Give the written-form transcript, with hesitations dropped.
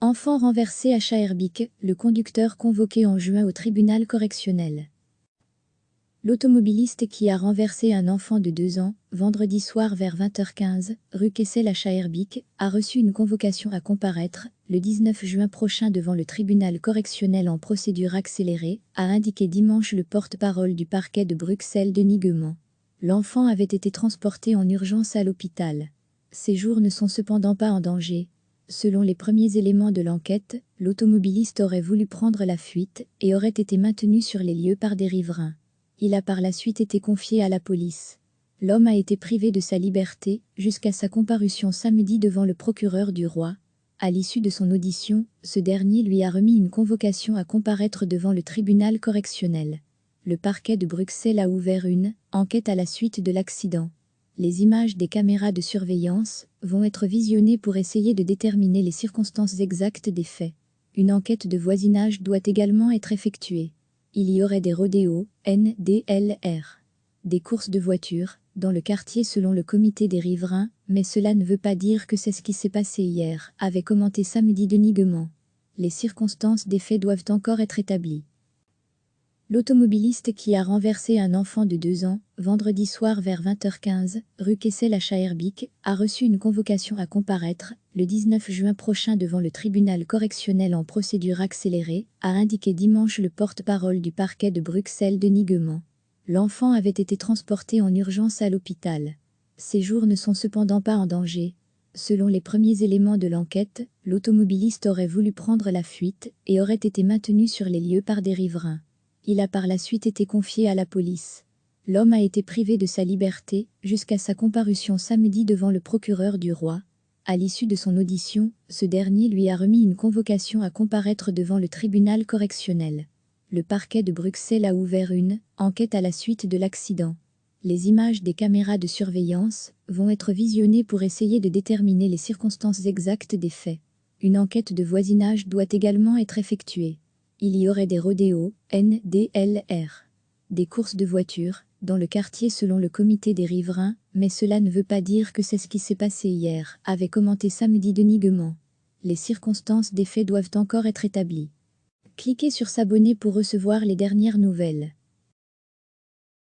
Enfant renversé à Schaerbeek, le conducteur convoqué en juin au tribunal correctionnel. L'automobiliste qui a renversé un enfant de 2 ans, vendredi soir vers 20h15, rue Kessel à Schaerbeek, a reçu une convocation à comparaître, le 19 juin prochain devant le tribunal correctionnel en procédure accélérée, a indiqué dimanche le porte-parole du parquet de Bruxelles Denis Guement. L'enfant avait été transporté en urgence à l'hôpital. Ses jours ne sont cependant pas en danger. Selon les premiers éléments de l'enquête, l'automobiliste aurait voulu prendre la fuite et aurait été maintenu sur les lieux par des riverains. Il a par la suite été confié à la police. L'homme a été privé de sa liberté jusqu'à sa comparution samedi devant le procureur du roi. À l'issue de son audition, ce dernier lui a remis une convocation à comparaître devant le tribunal correctionnel. Le parquet de Bruxelles a ouvert une enquête à la suite de l'accident. Les images des caméras de surveillance vont être visionnées pour essayer de déterminer les circonstances exactes des faits. Une enquête de voisinage doit également être effectuée. Il y aurait des rodéos, NDLR, des courses de voitures, dans le quartier selon le comité des riverains, mais cela ne veut pas dire que c'est ce qui s'est passé hier, avait commenté samedi Denis Guement. Les circonstances des faits doivent encore être établies. L'automobiliste qui a renversé un enfant de 2 ans, vendredi soir vers 20h15, rue Kessel à Schaerbeek, a reçu une convocation à comparaître, le 19 juin prochain devant le tribunal correctionnel en procédure accélérée, a indiqué dimanche le porte-parole du parquet de Bruxelles Denis Guement. L'enfant avait été transporté en urgence à l'hôpital. Ses jours ne sont cependant pas en danger. Selon les premiers éléments de l'enquête, l'automobiliste aurait voulu prendre la fuite et aurait été maintenu sur les lieux par des riverains. Il a par la suite été confié à la police. L'homme a été privé de sa liberté jusqu'à sa comparution samedi devant le procureur du roi. À l'issue de son audition, ce dernier lui a remis une convocation à comparaître devant le tribunal correctionnel. Le parquet de Bruxelles a ouvert une enquête à la suite de l'accident. Les images des caméras de surveillance vont être visionnées pour essayer de déterminer les circonstances exactes des faits. Une enquête de voisinage doit également être effectuée. Il y aurait des rodéos, NDLR, des courses de voitures, dans le quartier selon le comité des riverains, mais cela ne veut pas dire que c'est ce qui s'est passé hier, avait commenté samedi Denis Guement. Les circonstances des faits doivent encore être établies. Cliquez sur s'abonner pour recevoir les dernières nouvelles.